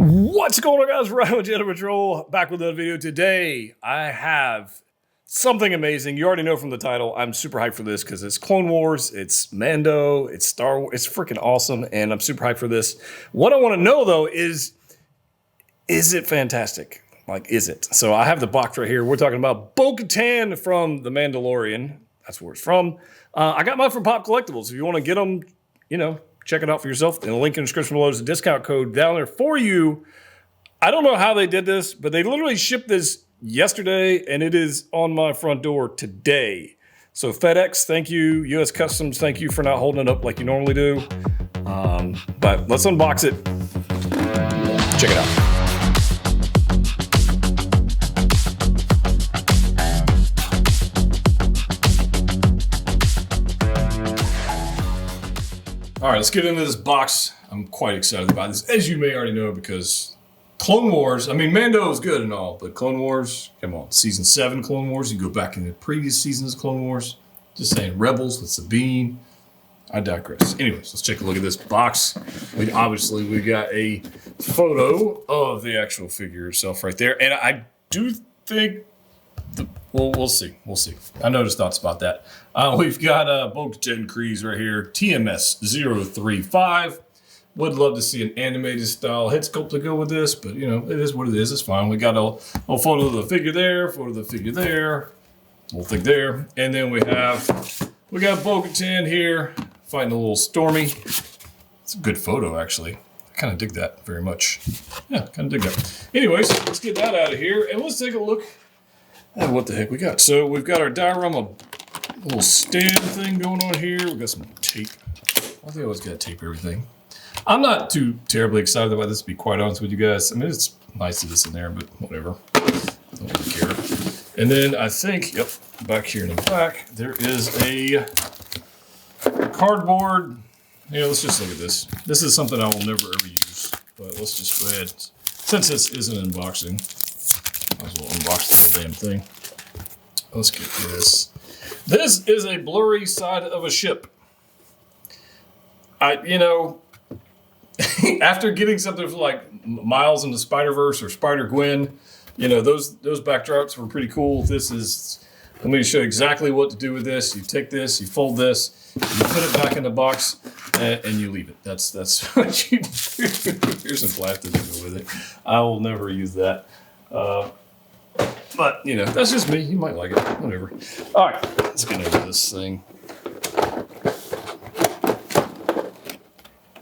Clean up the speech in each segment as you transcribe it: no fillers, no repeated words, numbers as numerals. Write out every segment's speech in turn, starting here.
What's going on, guys? Ryan with Jedha Patrol, back with another video. Today, I have something amazing. You already know from the title, I'm super hyped for this because it's Clone Wars, it's Mando, it's Star Wars. It's freaking awesome, and I'm super hyped for this. What I want to know, though, is it fantastic? Like, is it? So I have the box right here. We're talking about Bo-Katan from The Mandalorian. That's where it's from. I got mine from Pop Collectibles. If you want to get them, you know, check it out for yourself. And the link in the description below is a discount code down there for you. I don't know how they did this, but they literally shipped this yesterday, and it is on my front door today. So FedEx, thank you. U.S. Customs, thank you for not holding it up like you normally do. But let's unbox it. Check it out. All right, let's get into this box. I'm quite excited about this, as you may already know, because Clone Wars, I mean, Mando is good and all, but Clone Wars, come on, Season 7 Clone Wars, you go back in the previous seasons of Clone Wars, just saying, Rebels with Sabine, I digress. Anyways, let's take a look at this box. We got a photo of the actual figure itself right there, and I do think, we'll see. I noticed thoughts about that. We've got Bo-Katan Kryze right here, TMS 035. Would love to see an animated style head sculpt to go with this, but you know, it is what it is. It's fine. We got a photo of the figure there, little thing there, and then we got Bo-Katan here fighting a little Stormy. It's a good photo, actually. I kind of dig that very much. Yeah, kind of dig that. Anyways, let's get that out of here, and let's take a look at what the heck we got. So we've got our diorama little stand thing going on here. We've got some tape. I think I always got to tape everything. I'm not too terribly excited about this, to be quite honest with you guys. I mean, it's nice that it's in there, but whatever. I don't really care. And then I think, yep, back here in the back, there is a cardboard. You know, let's just look at this. This is something I will never ever use, but let's just go ahead. Since this is an unboxing, might as well unbox the whole damn thing. Let's get this. This is a blurry side of a ship. After getting something for like Miles in the Spider-Verse or Spider-Gwen, you know, those backdrops were pretty cool. This is, let me show you exactly what to do with this. You take this, you fold this, you put it back in the box, and you leave it. That's what you do. Here's some plastic to go with it. I will never use that. But, you know, that's just me. You might like it. Whatever. All right, let's get into this thing.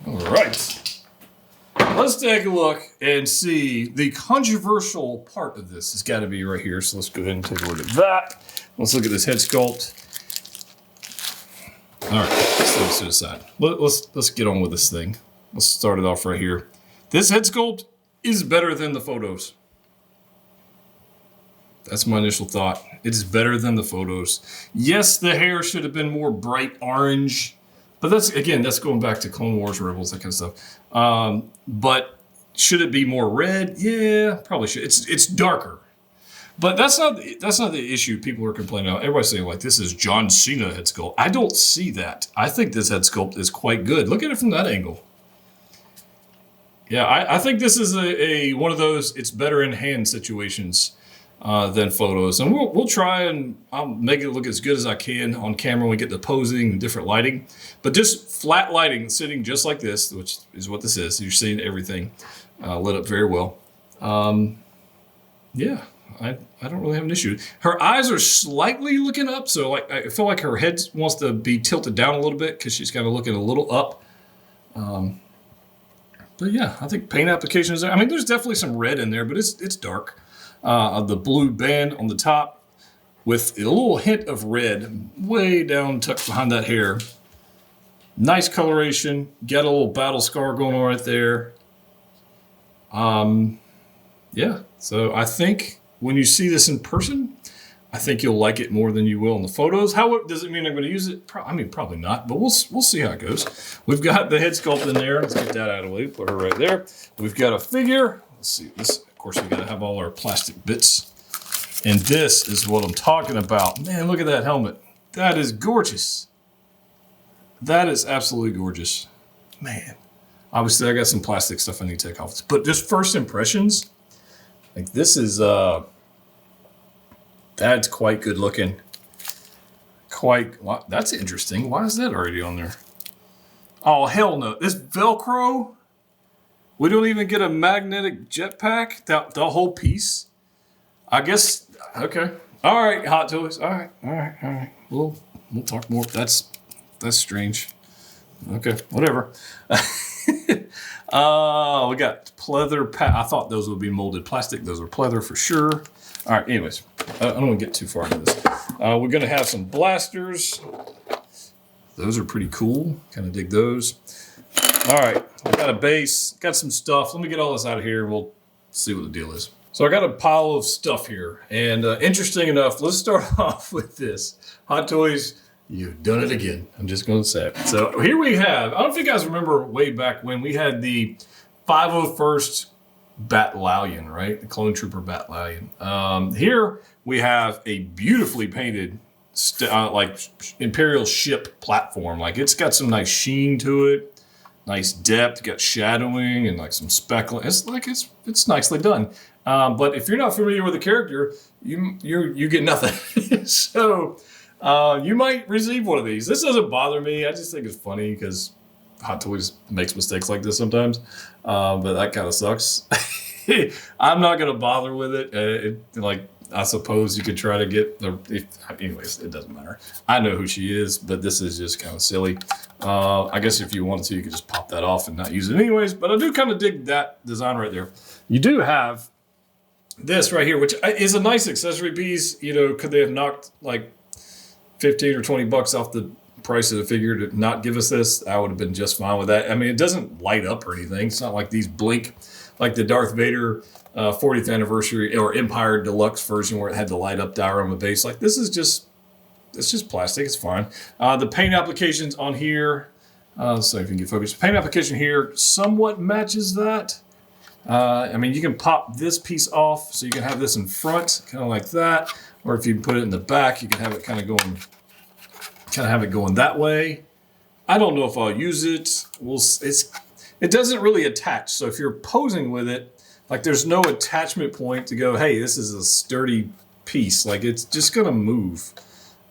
All right. Let's take a look and see the controversial part of this. Has got to be right here. So let's go ahead and take a look at that. Let's look at this head sculpt. All right, let's throw this to the side. Let's get on with this thing. Let's start it off right here. This head sculpt is better than the photos. That's my initial thought. It's better than the photos. Yes, the hair should have been more bright orange, but that's going back to Clone Wars, Rebels, that kind of stuff. But should it be more red? Yeah, probably should. It's darker, but that's not the issue people are complaining about. Everybody's saying like this is John Cena head sculpt. I don't see that. I think this head sculpt is quite good. Look at it from that angle. Yeah, I think this is a one of those it's better in hand situations. Than photos, and we'll try and I'll make it look as good as I can on camera when we get the posing and different lighting. But just flat lighting, sitting just like this, which is what this is. You're seeing everything lit up very well. Yeah, I don't really have an issue. Her eyes are slightly looking up, so like I feel like her head wants to be tilted down a little bit because she's kind of looking a little up. But yeah, I think paint application is there. I mean, there's definitely some red in there, but it's dark. The blue band on the top with a little hint of red way down tucked behind that hair. Nice coloration. Got a little battle scar going on right there. Yeah, so I think when you see this in person, I think you'll like it more than you will in the photos. How does it mean I'm going to use it? I mean, probably not, but we'll see how it goes. We've got the head sculpt in there. Let's get that out of the way. Put her right there. We've got a figure. Let's see this. Of course, we got to have all our plastic bits. And this is what I'm talking about. Man, look at that helmet. That is gorgeous. That is absolutely gorgeous. Man, Obviously, I got some plastic stuff I need to take off. But just first impressions, like this is, that's quite good looking. That's interesting. Why is that already on there? Oh, hell no. This Velcro? We don't even get a magnetic jetpack? The whole piece? I guess, okay. All right, Hot Toys. All right. We'll talk more. That's strange. Okay, whatever. We got pleather. I thought those would be molded plastic. Those are pleather for sure. All right, anyways, I don't want to get too far into this. We're going to have some blasters. Those are pretty cool. Kind of dig those. All right, I got a base, got some stuff. Let me get all this out of here. We'll see what the deal is. So I got a pile of stuff here. And interesting enough, let's start off with this. Hot Toys, you've done it again. I'm just going to say it. So here we have, I don't know if you guys remember way back when we had the 501st Battalion, right? The Clone Trooper Battalion. Here we have a beautifully painted like Imperial ship platform. Like it's got some nice sheen to it, nice depth, got shadowing and like some speckling. It's nicely done. But if you're not familiar with the character, you get nothing. So you might receive one of these. This doesn't bother me. I just think it's funny because Hot Toys makes mistakes like this sometimes. But that kind of sucks. I'm not gonna bother with it. Like I suppose you could try to get anyways, it doesn't matter. I know who she is, but this is just kind of silly. I guess if you wanted to, you could just pop that off and not use it anyways. But I do kind of dig that design right there. You do have this right here, which is a nice accessory piece. You know, could they have knocked like 15 or 20 bucks off the price of the figure to not give us this? I would have been just fine with that. I mean, it doesn't light up or anything. It's not like these blink like the Darth Vader 40th anniversary or Empire Deluxe version where it had the light up diorama base. Like this is just, it's just plastic. It's fine. The paint applications on here, let's see if you can get focused. Paint application here somewhat matches that. I mean, you can pop this piece off so you can have this in front, kind of like that. Or if you put it in the back, you can have it kind of going that way. I don't know if I'll use it. It doesn't really attach. So if you're posing with it, like there's no attachment point to go, hey, this is a sturdy piece. Like it's just gonna move.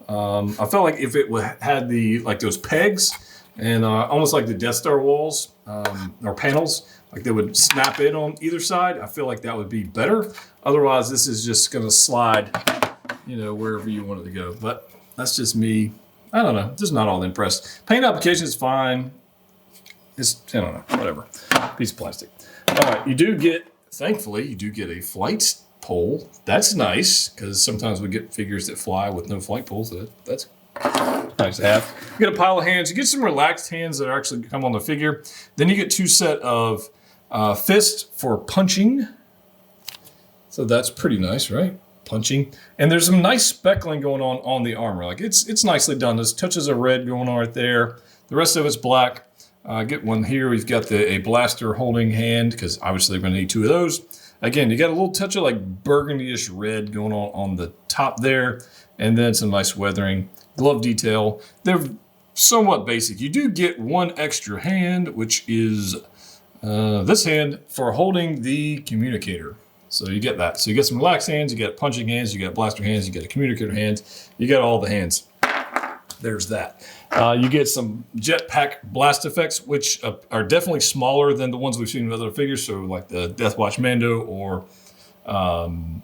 I felt like if it had those pegs and almost like the Death Star walls or panels, like they would snap in on either side, I feel like that would be better. Otherwise, this is just gonna slide, you know, wherever you want it to go. But that's just me. I don't know, just not all impressed. Paint application is fine. It's, I don't know, whatever. Piece of plastic. All right, thankfully, you do get a flight pole. That's nice, because sometimes we get figures that fly with no flight poles. So that's nice to have. You get a pile of hands. You get some relaxed hands that actually come on the figure. Then you get two set of fists for punching. So that's pretty nice, right? Punching. And there's some nice speckling going on the armor. Like it's nicely done. There's touches of red going on right there. The rest of it's black. Get one here. We've got a blaster holding hand, because obviously they're going to need two of those. Again, you got a little touch of like burgundy-ish red going on the top there, and then some nice weathering. Glove detail. They're somewhat basic. You do get one extra hand, which is this hand for holding the communicator. So you get that. So you get some relaxed hands, you get punching hands, you got blaster hands, you got a communicator hands, you got all the hands. There's that. You get some jetpack blast effects, which are definitely smaller than the ones we've seen with other figures. So like the Death Watch Mando or Din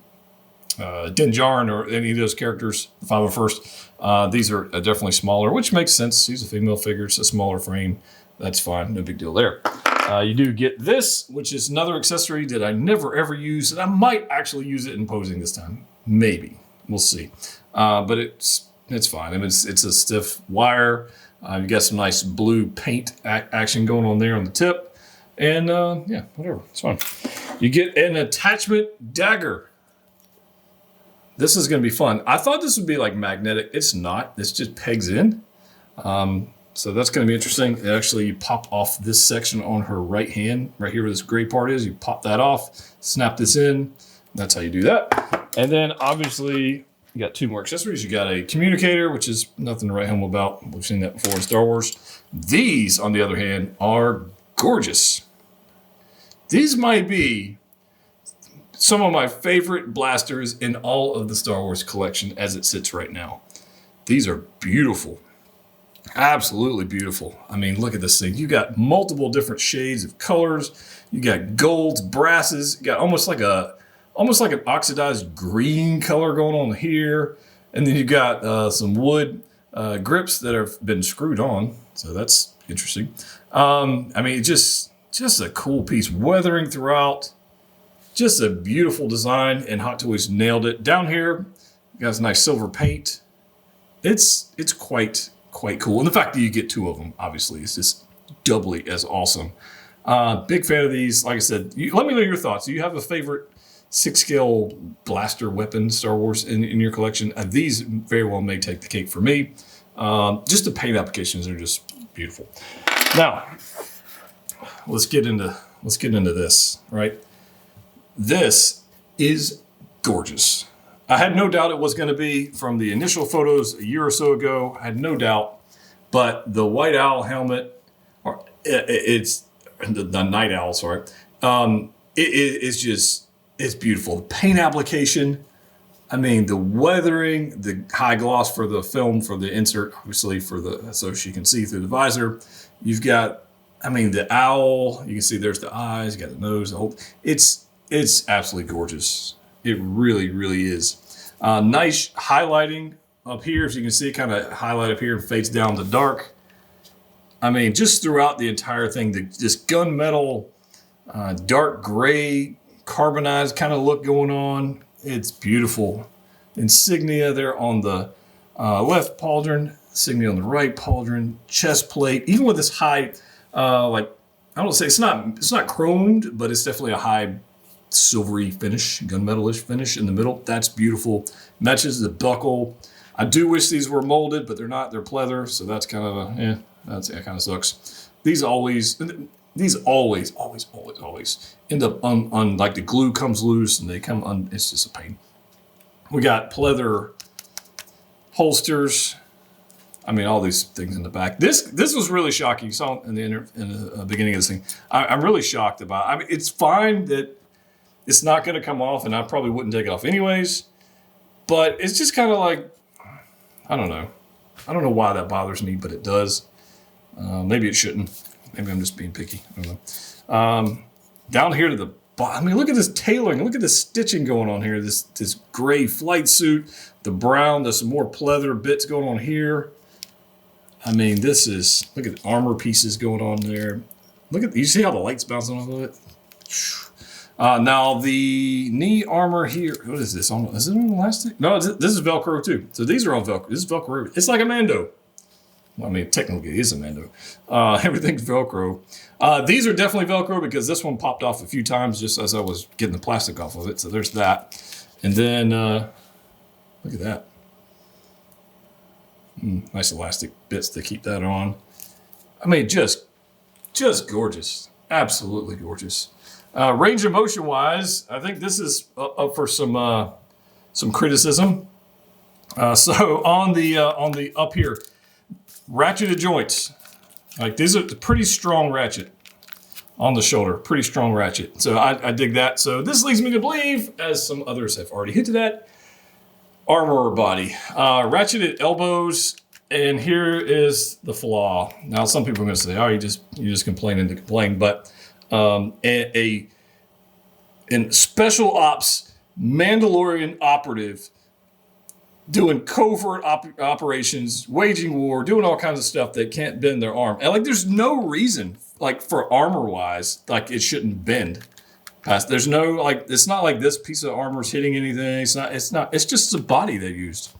Djarin or any of those characters, the 501st. These are definitely smaller, which makes sense. He's a female figure. It's a smaller frame. That's fine. No big deal there. You do get this, which is another accessory that I never ever use. And I might actually use it in posing this time. Maybe. We'll see. But it's fine. I mean, it's a stiff wire. You got some nice blue paint action going on there on the tip. And yeah, whatever. It's fine. You get an attachment dagger. This is going to be fun. I thought this would be like magnetic. It's not. It's just pegs in. So that's going to be interesting. Actually, you pop off this section on her right hand, right here where this gray part is. You pop that off, snap this in. That's how you do that. And then obviously, you got two more accessories. You got a communicator, which is nothing to write home about. We've seen that before in Star Wars. These, on the other hand, are gorgeous. These might be some of my favorite blasters in all of the Star Wars collection as it sits right now. These are beautiful. Absolutely beautiful. I mean, look at this thing. You got multiple different shades of colors. You got golds, brasses. You got almost like an oxidized green color going on here. And then you got some wood grips that have been screwed on. So that's interesting. I mean, just a cool piece. Weathering throughout. Just a beautiful design, and Hot Toys nailed it. Down here, you got some nice silver paint. It's quite cool. And the fact that you get two of them, obviously, is just doubly as awesome. Big fan of these. Like I said, let me know your thoughts. Do you have a favorite 6-scale blaster weapon Star Wars in your collection? These very well may take the cake for me. Just the paint applications are just beautiful. Now, let's get into this, right? This is gorgeous. I had no doubt it was going to be from the initial photos a year or so ago. I had no doubt. But the White Owl helmet, or it's the Night Owl, sorry. It's beautiful. The paint application, I mean, the weathering, the high gloss for the film, for the insert, obviously so she can see through the visor. You've got, I mean, the owl. You can see there's the eyes. You got the nose. The whole. It's absolutely gorgeous. It really, really is. Nice highlighting up here. As you can see, kind of highlight up here and fades down to dark. I mean, just throughout the entire thing, this gunmetal, dark gray, carbonized kind of look going on. It's beautiful. Insignia there on the left pauldron, insignia on the right pauldron, chest plate. Even with this high, I don't say it's not chromed, but it's definitely a high silvery finish, gunmetalish finish in the middle. That's beautiful. Matches the buckle. I do wish these were molded, but they're not. They're pleather, so that's kind of that kind of sucks. These always end up on like the glue comes loose and they come on. It's just a pain. We got pleather holsters. I mean, all these things in the back. This was really shocking. You saw in the beginning of this thing. I'm really shocked about it. I mean, it's fine that it's not going to come off, and I probably wouldn't take it off anyways. But it's just kind of like, I don't know. I don't know why that bothers me, but it does. Maybe it shouldn't. Maybe I'm just being picky. I don't know. Down here to the bottom. I mean, look at this tailoring. Look at this stitching going on here. This gray flight suit. The brown. There's some more pleather bits going on here. I mean, look at the armor pieces going on there. You see how the light's bouncing off of it? Now the knee armor here, what is this? Is it on elastic? No, this is Velcro too. So these are all Velcro. This is Velcro. It's like a Mando. Well, I mean, technically it is a Mando. Everything's Velcro. These are definitely Velcro because this one popped off a few times just as I was getting the plastic off of it. So there's that. And then, look at that. Nice elastic bits to keep that on. I mean, just gorgeous. Absolutely gorgeous. Range of motion wise, I think this is up for some criticism. So on the up here, ratcheted joints. Like these are pretty strong ratchet on the shoulder, pretty strong ratchet. So I dig that. So this leads me to believe, as some others have already hinted at, armor body, ratcheted elbows. And here is the flaw. Now, some people are going to say, "Oh, you just complaining to complain," but in special ops Mandalorian operative doing covert operations, waging war, doing all kinds of stuff that can't bend their arm. And like, there's no reason, like for armor wise, like it shouldn't bend. There's no, like, it's not like this piece of armor is hitting anything. It's just the body they used.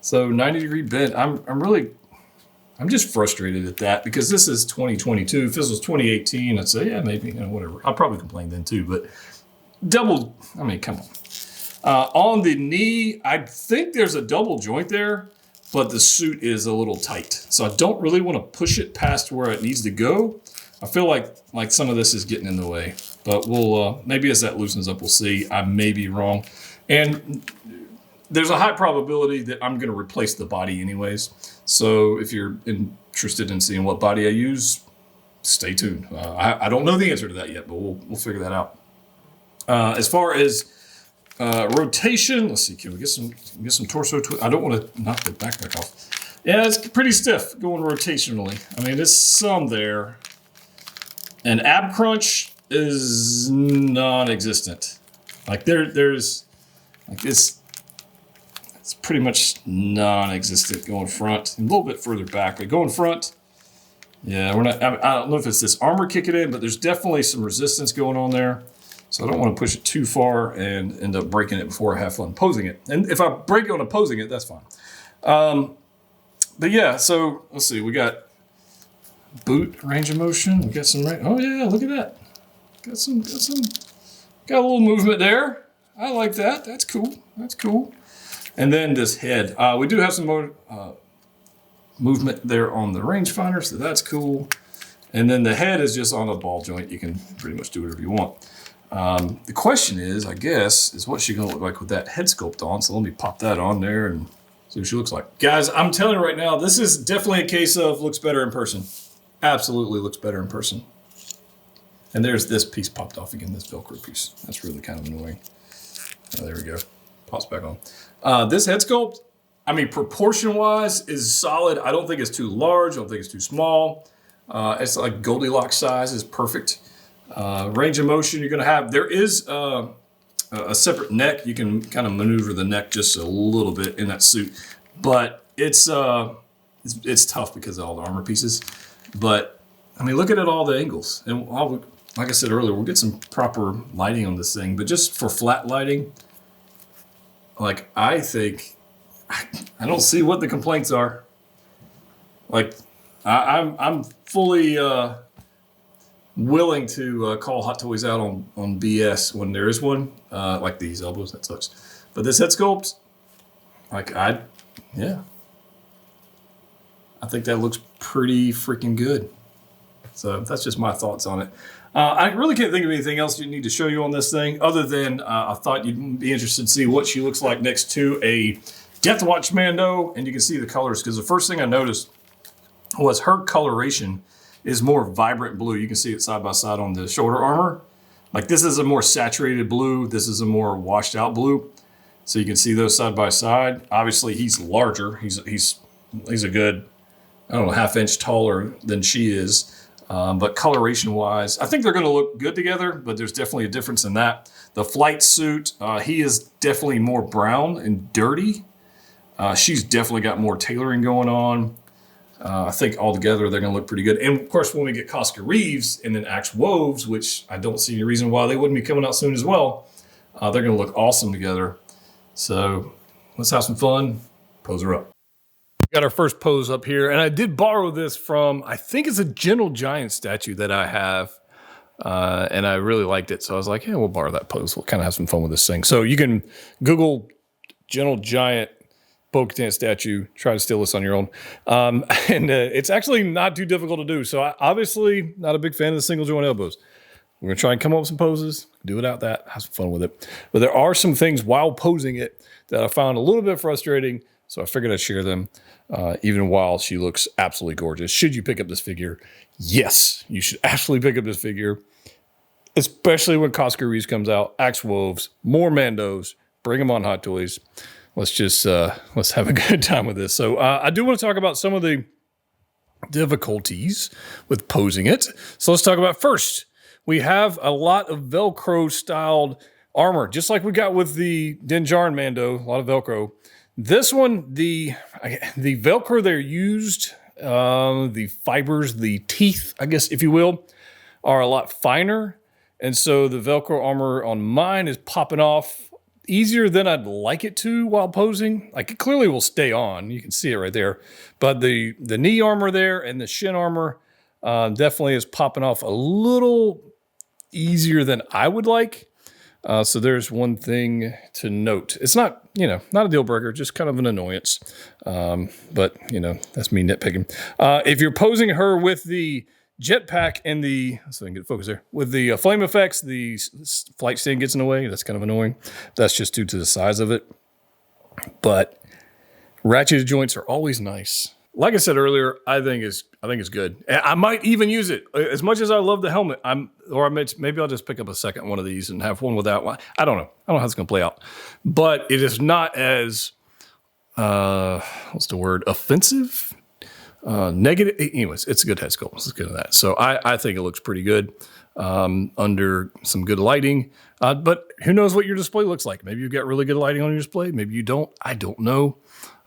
So 90-degree bend. I'm just frustrated at that because this is 2022. If this was 2018, I'd say, yeah, maybe, whatever. I'll probably complain then too, but I mean, come on. On the knee, I think there's a double joint there, but the suit is a little tight. So I don't really want to push it past where it needs to go. I feel like some of this is getting in the way, but we'll, maybe as that loosens up, we'll see. I may be wrong. And there's a high probability that I'm going to replace the body anyways. So if you're interested in seeing what body I use, stay tuned. I don't know the answer to that yet, but we'll figure that out. As far as rotation, let's see. Can we get some torso? I don't want to knock the backpack off. Yeah, it's pretty stiff going rotationally. I mean, there's some there. And ab crunch is non-existent. Like there's like this. It's pretty much non-existent going front. A little bit further back, but going front. Yeah, we're not. I don't know if it's this armor kicking in, but there's definitely some resistance going on there. So I don't want to push it too far and end up breaking it before I have fun posing it. And if I break it on opposing it, that's fine. But yeah, so let's see. We got boot range of motion. We got some right. Oh yeah, look at that. Got a little movement there. I like that. That's cool. That's cool. And then this head. We do have some more movement there on the rangefinder, so that's cool. And then the head is just on a ball joint. You can pretty much do whatever you want. The question is, I guess, is what's she going to look like with that head sculpt on? So let me pop that on there and see what she looks like. Guys, I'm telling you right now, this is definitely a case of looks better in person. Absolutely looks better in person. And there's this piece popped off again, this Velcro piece. That's really kind of annoying. Oh, there we go. Pops back on. This head sculpt, I mean, proportion-wise is solid. I don't think it's too large. I don't think it's too small. It's like Goldilocks size is perfect. Range of motion you're going to have. There is a separate neck. You can kind of maneuver the neck just a little bit in that suit. But it's tough because of all the armor pieces. But, I mean, look at all the angles. And like I said earlier, we'll get some proper lighting on this thing. But just for flat lighting, like, I think, I don't see what the complaints are. Like, I'm fully willing to call Hot Toys out on BS when there is one, like these elbows, that sucks. But this head sculpt, like, yeah. I think that looks pretty freaking good. So that's just my thoughts on it. I really can't think of anything else you need to show you on this thing, other than I thought you'd be interested to see what she looks like next to a Death Watch Mando, and you can see the colors, because the first thing I noticed was her coloration is more vibrant blue. You can see it side by side on the shoulder armor. Like, this is a more saturated blue. This is a more washed out blue. So you can see those side by side. Obviously, he's larger. He's a good, I don't know, half-inch taller than she is. But coloration-wise, I think they're going to look good together, but there's definitely a difference in that. The flight suit, he is definitely more brown and dirty. She's definitely got more tailoring going on. I think altogether they're going to look pretty good. And of course, when we get Cosca Reeves and then Axe Woves, which I don't see any reason why they wouldn't be coming out soon as well, they're going to look awesome together. So let's have some fun. Pose her up. Got our first pose up here, and I did borrow this from, I think it's a Gentle Giant statue that I have, and I really liked it. So I was like, yeah, we'll borrow that pose. We'll kind of have some fun with this thing. So you can Google Gentle Giant Bo-Katan statue, try to steal this on your own. And it's actually not too difficult to do. So I obviously not a big fan of the single joint elbows. We're going to try and come up with some poses, do without that, have some fun with it. But there are some things while posing it that I found a little bit frustrating, so I figured I'd share them, even while she looks absolutely gorgeous. Should you pick up this figure? Yes, you should absolutely pick up this figure, especially when Cosca Reeves comes out, Axe Woves, more Mandos, bring them on Hot Toys. Let's have a good time with this. So I do want to talk about some of the difficulties with posing it. So let's talk about first. We have a lot of Velcro styled armor, just like we got with the Din Djarin Mando, a lot of Velcro. This one, the Velcro they're used, the fibers, the teeth, I guess, if you will, are a lot finer. And so the Velcro armor on mine is popping off easier than I'd like it to while posing. Like, it clearly will stay on. You can see it right there. But the knee armor there and the shin armor definitely is popping off a little easier than I would like. So there's one thing to note. It's not, not a deal breaker, just kind of an annoyance. But, that's me nitpicking. If you're posing her with the jetpack and so I can get focus there, with the flame effects, the flight stand gets in the way. That's kind of annoying. That's just due to the size of it. But ratcheted joints are always nice. like I said earlier, I think it's good. And I might even use it as much as I love the helmet. Maybe I'll just pick up a second one of these and have one without one. I don't know. I don't know how it's going to play out, but it is not as what's the word? Offensive, negative. Anyways, it's a good head sculpt. It's good at that. So I think it looks pretty good under some good lighting. But who knows what your display looks like? Maybe you've got really good lighting on your display. Maybe you don't. I don't know.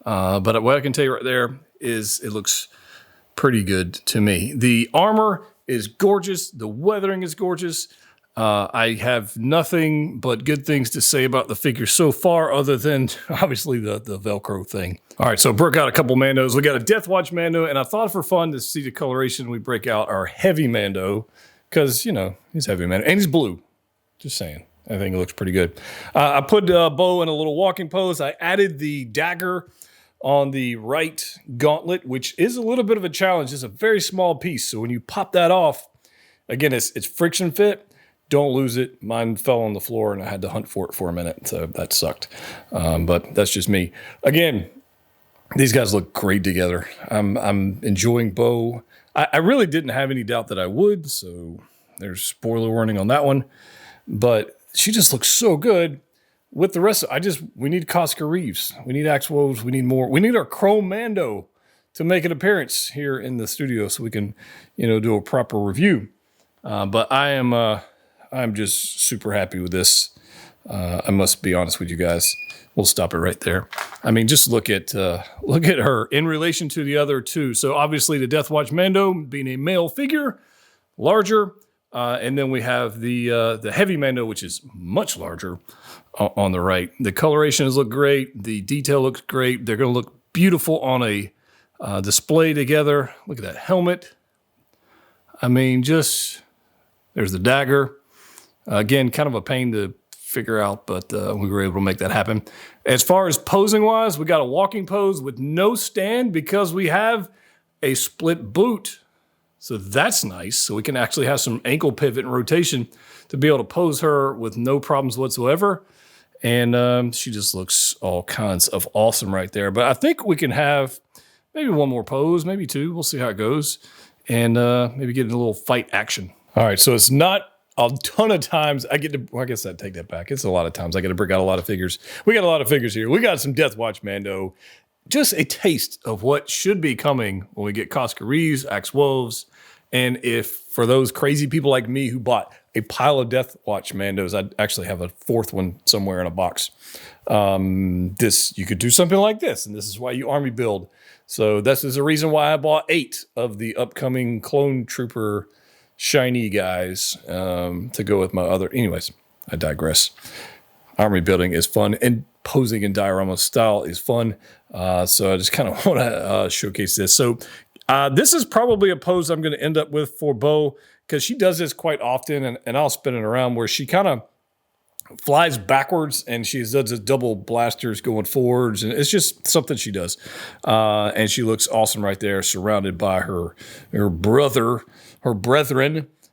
But what I can tell you right there is it looks pretty good to me. The armor is gorgeous. The weathering is gorgeous. I have nothing but good things to say about the figure so far, other than obviously the Velcro thing. All right, so broke out a couple Mandos. We got a Death Watch Mando, and I thought for fun to see the coloration, we break out our Heavy Mando, because, you know, he's Heavy Mando, and he's blue. Just saying. I think it looks pretty good. I put Bo in a little walking pose. I added the dagger on the right gauntlet, which is a little bit of a challenge. It's a very small piece, so when you pop that off, again, it's friction fit. Don't lose it. Mine fell on the floor, and I had to hunt for it for a minute, so that sucked. But that's just me. Again, these guys look great together. I'm enjoying Bo. I really didn't have any doubt that I would, so there's spoiler warning on that one. But she just looks so good. With the rest, we need Cosca Reeves. We need Axe Woves. We need more. We need our Chrome Mando to make an appearance here in the studio so we can, do a proper review. But I'm just super happy with this. I must be honest with you guys. We'll stop it right there. I mean, just look at her in relation to the other two. So obviously the Death Watch Mando being a male figure, larger. And then we have the Heavy Mando, which is much larger on the right. The colorations look great. The detail looks great. They're going to look beautiful on a display together. Look at that helmet. I mean, there's the dagger. Again, kind of a pain to figure out, but we were able to make that happen. As far as posing wise, we got a walking pose with no stand because we have a split boot. So that's nice. So we can actually have some ankle pivot and rotation to be able to pose her with no problems whatsoever. And she just looks all kinds of awesome right there. But I think we can have maybe one more pose, maybe two. We'll see how it goes. And maybe get a little fight action. All right, so it's not a ton of times I guess I'd take that back. It's a lot of times I get to break out a lot of figures. We got a lot of figures here. We got some Death Watch Mando. Just a taste of what should be coming when we get Cosca Reeves, Axe Woves, and if for those crazy people like me who bought a pile of Death Watch Mandos, I'd actually have a fourth one somewhere in a box. You could do something like this, and this is why you army build. So this is the reason why I bought 8 of the upcoming Clone Trooper shiny guys to go with my other. Anyways, I digress. Army building is fun, and posing in diorama style is fun. So I just kind of want to showcase this. So this is probably a pose I'm going to end up with for Bo, because she does this quite often, and I'll spin it around where she kind of flies backwards and she does this double blasters going forwards, and it's just something she does. And she looks awesome right there, surrounded by her brethren.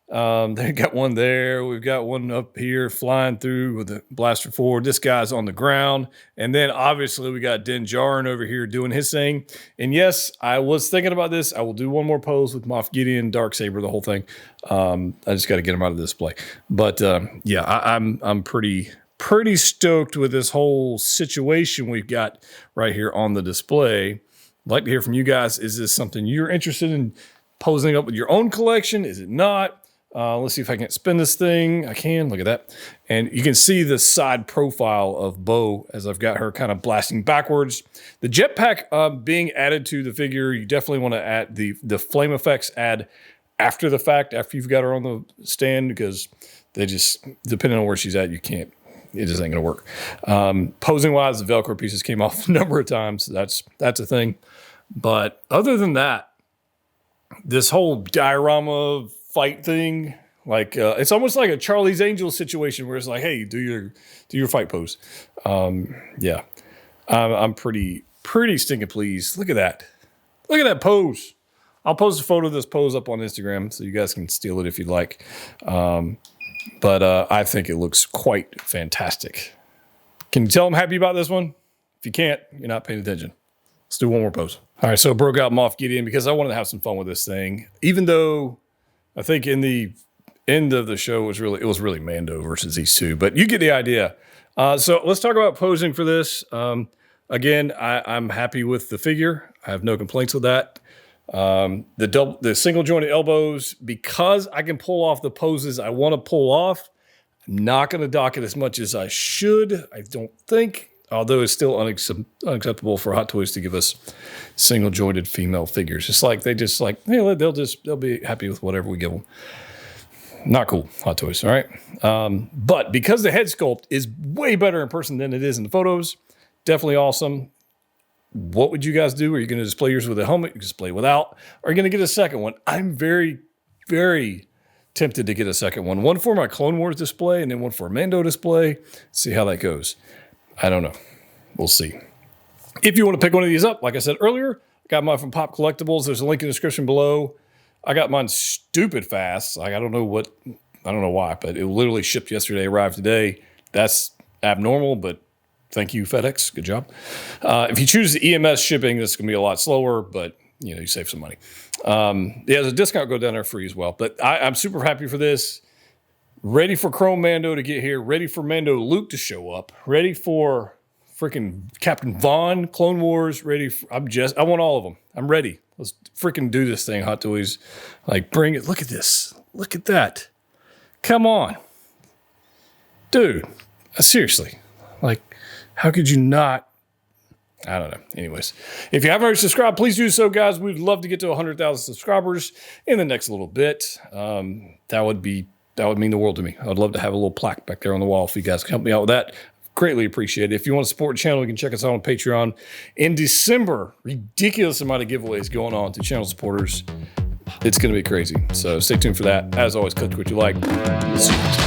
They got one there. We've got one up here flying through with the blaster forward. This guy's on the ground. And then obviously we got Din Djarin over here doing his thing. And yes, I was thinking about this. I will do one more pose with Moff Gideon, Darksaber, the whole thing. I just got to get him out of the display. But yeah, I'm pretty stoked with this whole situation we've got right here on the display. I'd like to hear from you guys. Is this something you're interested in posing up with your own collection? Is it not? Let's see if I can spin this thing. I can. Look at that. And you can see the side profile of Bo as I've got her kind of blasting backwards. The jetpack being added to the figure, you definitely want to add the flame effects add after the fact, after you've got her on the stand, because they just, depending on where she's at, it just ain't going to work. Posing wise, the Velcro pieces came off a number of times. That's a thing. But other than that, this whole diorama fight thing, like it's almost like a Charlie's Angels situation where it's like, hey, do your fight pose. Yeah, I'm pretty stinking pleased. Look at that pose. I'll post a photo of this pose up on Instagram so you guys can steal it if you'd like. But I think it looks quite fantastic. Can you tell I'm happy about this one? If you can't, you're not paying attention. Let's do one more pose. All right, so broke out Moff Gideon because I wanted to have some fun with this thing. Even though I think in the end of the show it was really Mando versus these two, but you get the idea. So let's talk about posing for this. Again, I'm happy with the figure. I have no complaints with that. The single jointed elbows, because I can pull off the poses I want to pull off. I'm not going to dock it as much as I should. I don't think. Although it's still unacceptable for Hot Toys to give us single-jointed female figures. It's like they'll be happy with whatever we give them. Not cool, Hot Toys, all right? But because the head sculpt is way better in person than it is in the photos, definitely awesome. What would you guys do? Are you going to display yours with a helmet? You can display without. Are you going to get a second one? I'm very, very tempted to get a second one. One for my Clone Wars display and then one for a Mando display. See how that goes. I don't know. We'll see. If you want to pick one of these up, like I said earlier, I got mine from Pop Collectibles. There's a link in the description below. I got mine stupid fast. Like I don't know why, but it literally shipped yesterday, arrived today. That's abnormal, but thank you, FedEx. Good job. If you choose the EMS shipping, this is going to be a lot slower, but you save some money. There's a discount go down there for you as well. But I'm super happy for this. Ready for Chrome Mando to get here. Ready for Mando Luke to show up. Ready for freaking Captain Vaughn, Clone Wars. I want all of them. I'm ready. Let's freaking do this thing, Hot Toys. Like, bring it. Look at this. Look at that. Come on. Dude, seriously. Like, how could you not? I don't know. Anyways, if you haven't already subscribed, please do so, guys. We'd love to get to 100,000 subscribers in the next little bit. That would mean the world to me. I'd love to have a little plaque back there on the wall if you guys can help me out with that. Greatly appreciate it. If you want to support the channel, you can check us out on Patreon. In December, ridiculous amount of giveaways going on to channel supporters. It's going to be crazy. So stay tuned for that. As always, click what you like. See you next time.